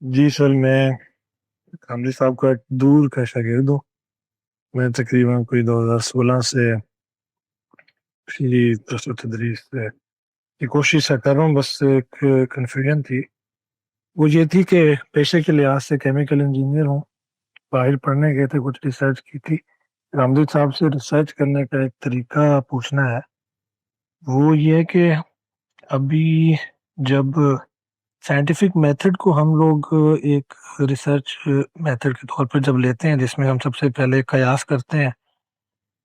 جی سر، میں کاملی صاحب کا ایک دور کا شاگرد ہوں۔ میں تقریباً کوئی 2016 سے فی درس و تدریس کی کوشش کر رہا ہوں۔ بس ایک کنفیوژن تھی، وہ یہ تھی کہ پیشے کے لحاظ سے کیمیکل انجینئر ہوں، باہر پڑھنے گئے تھے، کچھ ریسرچ کی تھی۔ رامدیت صاحب سے ریسرچ کرنے کا ایک طریقہ پوچھنا ہے، وہ یہ ہے کہ ابھی جب سائنٹیفک میتھڈ کو ہم لوگ ایک ریسرچ میتھڈ کے طور پر جب لیتے ہیں، جس میں ہم سب سے پہلے قیاس کرتے ہیں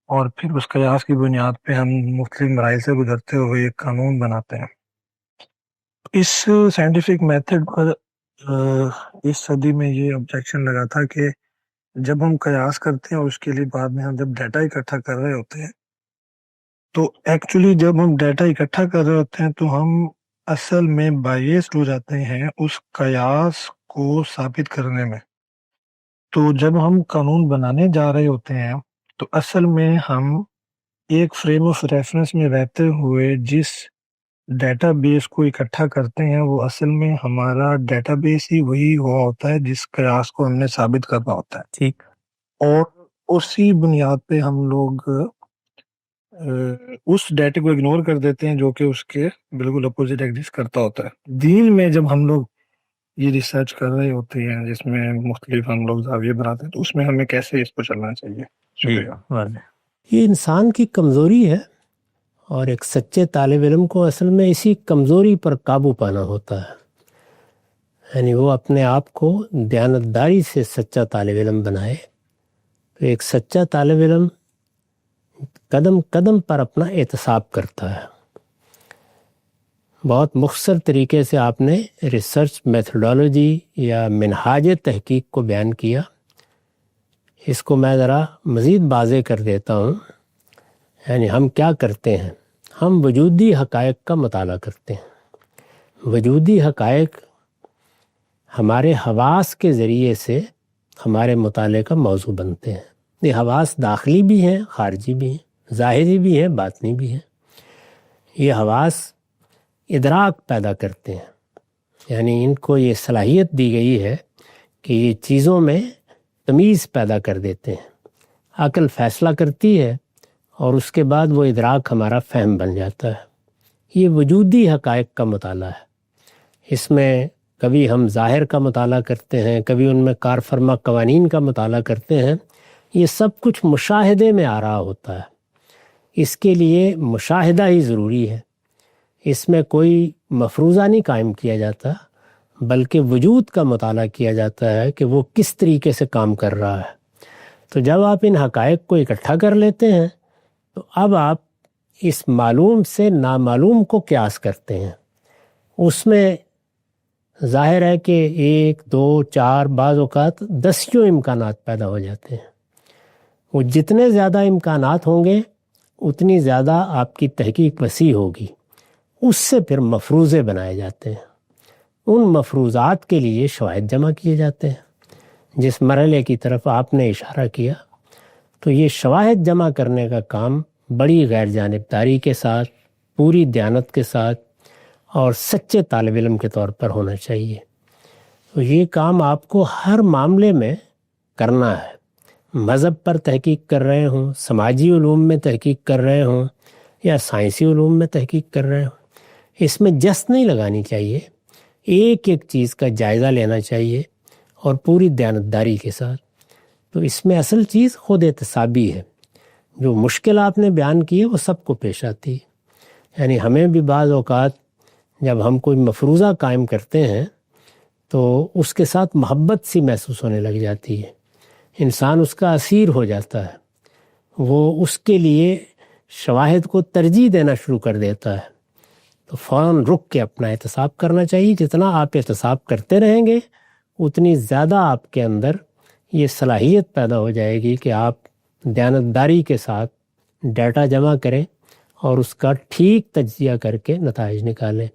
اور پھر اس قیاس کی بنیاد پہ ہم مختلف مراحل سے گزرتے ہوئے ایک قانون بناتے ہیں۔ اس سائنٹیفک میتھڈ پر اس صدی میں یہ آبجیکشن لگا تھا کہ جب ہم قیاس کرتے ہیں اور اس کے لیے بعد میں ہم جب ڈیٹا اکٹھا کر رہے ہوتے ہیں، تو ایکچولی جب ہم ڈیٹا اکٹھا کر رہے ہوتے ہیں تو ہم اصل میں بائیسڈ ہو جاتے ہیں اس قیاس کو ثابت کرنے میں۔ تو جب ہم قانون بنانے جا رہے ہوتے ہیں تو اصل میں ہم ایک فریم آف ریفرنس میں رہتے ہوئے جس ڈیٹا بیس کو اکٹھا کرتے ہیں، وہ اصل میں ہمارا ڈیٹا بیس ہی وہی ہوا ہوتا ہے جس قیاس کو ہم نے ثابت کرنا ہوتا ہے۔ ٹھیک، اور اسی بنیاد پہ ہم لوگ اس ڈیٹا کو اگنور کر دیتے ہیں جو کہ اس کے بالکل اپوزٹ ایگزسٹ کرتا ہوتا ہے۔ دین میں جب ہم لوگ یہ ریسرچ کر رہے ہوتے ہیں جس میں مختلف ہم لوگ زاویے بناتے ہیں، تو اس میں ہمیں کیسے اس کو چلنا چاہیے؟ جی شکریہ۔ واضح۔ یہ انسان کی کمزوری ہے، اور ایک سچے طالب علم کو اصل میں اسی کمزوری پر قابو پانا ہوتا ہے، یعنی وہ اپنے آپ کو دیانتداری سے سچا طالب علم بنائے۔ تو ایک سچا طالب علم قدم قدم پر اپنا احتساب کرتا ہے۔ بہت مختصر طریقے سے آپ نے ریسرچ میتھڈالوجی یا منہاج تحقیق کو بیان کیا، اس کو میں ذرا مزید واضح کر دیتا ہوں۔ یعنی ہم کیا کرتے ہیں؟ ہم وجودی حقائق کا مطالعہ کرتے ہیں۔ وجودی حقائق ہمارے حواس کے ذریعے سے ہمارے مطالعے کا موضوع بنتے ہیں۔ یہ حواس داخلی بھی ہیں، خارجی بھی ہیں، ظاہری بھی ہیں، باطنی بھی ہیں۔ یہ حواس ادراک پیدا کرتے ہیں، یعنی ان کو یہ صلاحیت دی گئی ہے کہ یہ چیزوں میں تمیز پیدا کر دیتے ہیں۔ عقل فیصلہ کرتی ہے اور اس کے بعد وہ ادراک ہمارا فہم بن جاتا ہے۔ یہ وجودی حقائق کا مطالعہ ہے۔ اس میں کبھی ہم ظاہر کا مطالعہ کرتے ہیں، کبھی ان میں کار فرما قوانین کا مطالعہ کرتے ہیں۔ یہ سب کچھ مشاہدے میں آ رہا ہوتا ہے۔ اس کے لیے مشاہدہ ہی ضروری ہے۔ اس میں کوئی مفروضہ نہیں قائم کیا جاتا، بلکہ وجود کا مطالعہ کیا جاتا ہے کہ وہ کس طریقے سے کام کر رہا ہے۔ تو جب آپ ان حقائق کو اکٹھا کر لیتے ہیں تو اب آپ اس معلوم سے نامعلوم کو قیاس کرتے ہیں۔ اس میں ظاہر ہے کہ 1 2 4 بعض اوقات 10 امکانات پیدا ہو جاتے ہیں۔ وہ جتنے زیادہ امکانات ہوں گے اتنی زیادہ آپ کی تحقیق وسیع ہوگی۔ اس سے پھر مفروضے بنائے جاتے ہیں۔ ان مفروضات کے لیے شواہد جمع کیے جاتے ہیں، جس مرحلے کی طرف آپ نے اشارہ کیا۔ تو یہ شواہد جمع کرنے کا کام بڑی غیر جانبداری کے ساتھ، پوری دیانت کے ساتھ اور سچے طالب علم کے طور پر ہونا چاہیے۔ تو یہ کام آپ کو ہر معاملے میں کرنا ہے۔ مذہب پر تحقیق کر رہے ہوں، سماجی علوم میں تحقیق کر رہے ہوں، یا سائنسی علوم میں تحقیق کر رہے ہوں، اس میں جس نہیں لگانی چاہیے۔ ایک ایک چیز کا جائزہ لینا چاہیے اور پوری دیانتداری کے ساتھ۔ تو اس میں اصل چیز خود احتسابی ہے۔ جو مشکل آپ نے بیان کی ہے وہ سب کو پیش آتی ہے۔ یعنی ہمیں بھی بعض اوقات جب ہم کوئی مفروضہ قائم کرتے ہیں تو اس کے ساتھ محبت سی محسوس ہونے لگ جاتی ہے، انسان اس کا اسیر ہو جاتا ہے، وہ اس کے لیے شواہد کو ترجیح دینا شروع کر دیتا ہے۔ تو فوراً رک کے اپنا احتساب کرنا چاہیے۔ جتنا آپ احتساب کرتے رہیں گے اتنی زیادہ آپ کے اندر یہ صلاحیت پیدا ہو جائے گی کہ آپ دیانتداری کے ساتھ ڈیٹا جمع کریں اور اس کا ٹھیک تجزیہ کر کے نتائج نکالیں۔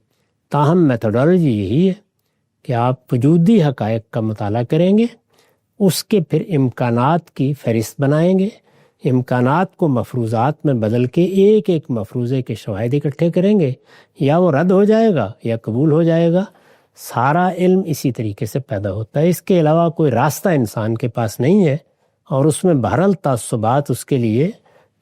تاہم میتھڈالوجی یہی ہے کہ آپ وجودی حقائق کا مطالعہ کریں گے، اس کے پھر امکانات کی فہرست بنائیں گے، امکانات کو مفروضات میں بدل کے ایک ایک مفروضے کے شواہد اکٹھے کریں گے، یا وہ رد ہو جائے گا یا قبول ہو جائے گا۔ سارا علم اسی طریقے سے پیدا ہوتا ہے. اس کے علاوہ کوئی راستہ انسان کے پاس نہیں ہے اور اس میں بہرحال تعصبات اس کے لیے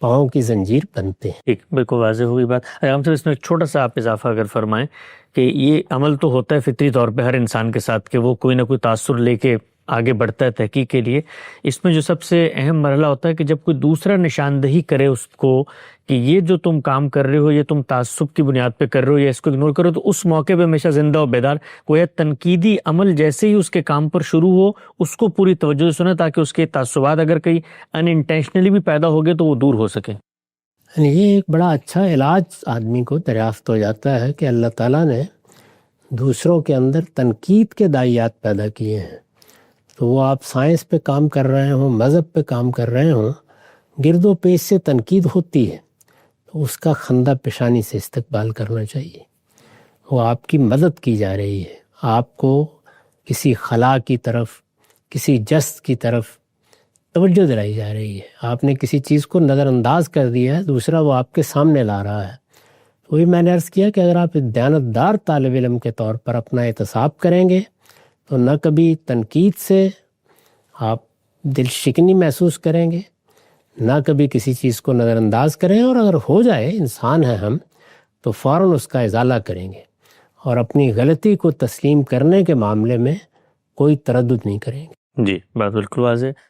پاؤں کی زنجیر بنتے ہیں. ٹھیک، بالکل واضح ہوئی بات. ہم سے اس میں ایک چھوٹا سا آپ اضافہ اگر فرمائیں کہ یہ عمل تو ہوتا ہے فطری طور پہ ہر انسان کے ساتھ کہ وہ کوئی نہ کوئی تاثر لے کے آگے بڑھتا ہے تحقیق کے لیے. اس میں جو سب سے اہم مرحلہ ہوتا ہے کہ جب کوئی دوسرا نشاندہی کرے اس کو کہ یہ جو تم کام کر رہے ہو یہ تم تعصب کی بنیاد پہ کر رہے ہو یا اس کو اگنور کرو، تو اس موقع پہ ہمیشہ زندہ و بیدار کوئی تنقیدی عمل جیسے ہی اس کے کام پر شروع ہو اس کو پوری توجہ سے سنیں تاکہ اس کے تعصبات اگر کہیں ان انٹینشنلی بھی پیدا ہو گئے تو وہ دور ہو سکیں. یہ ایک بڑا اچھا علاج آدمی کو دریافت ہو جاتا ہے کہ اللہ تعالیٰ نے دوسروں کے اندر تنقید کے داعیات پیدا کیے ہیں. تو وہ آپ سائنس پہ کام کر رہے ہوں، مذہب پہ کام کر رہے ہوں، گرد و پیش سے تنقید ہوتی ہے تو اس کا خندہ پیشانی سے استقبال کرنا چاہیے. وہ آپ کی مدد کی جا رہی ہے، آپ کو کسی خلا کی طرف، کسی جست کی طرف توجہ دلائی جا رہی ہے. آپ نے کسی چیز کو نظر انداز کر دیا ہے، دوسرا وہ آپ کے سامنے لا رہا ہے. وہی میں نے عرض کیا کہ اگر آپ دیانتدار طالب علم کے طور پر اپنا احتساب کریں گے تو نہ کبھی تنقید سے آپ دل شکنی محسوس کریں گے، نہ کبھی کسی چیز کو نظر انداز کریں، اور اگر ہو جائے، انسان ہیں ہم، تو فوراً اس کا ازالہ کریں گے اور اپنی غلطی کو تسلیم کرنے کے معاملے میں کوئی تردد نہیں کریں گے. جی، بات بالکل واضح.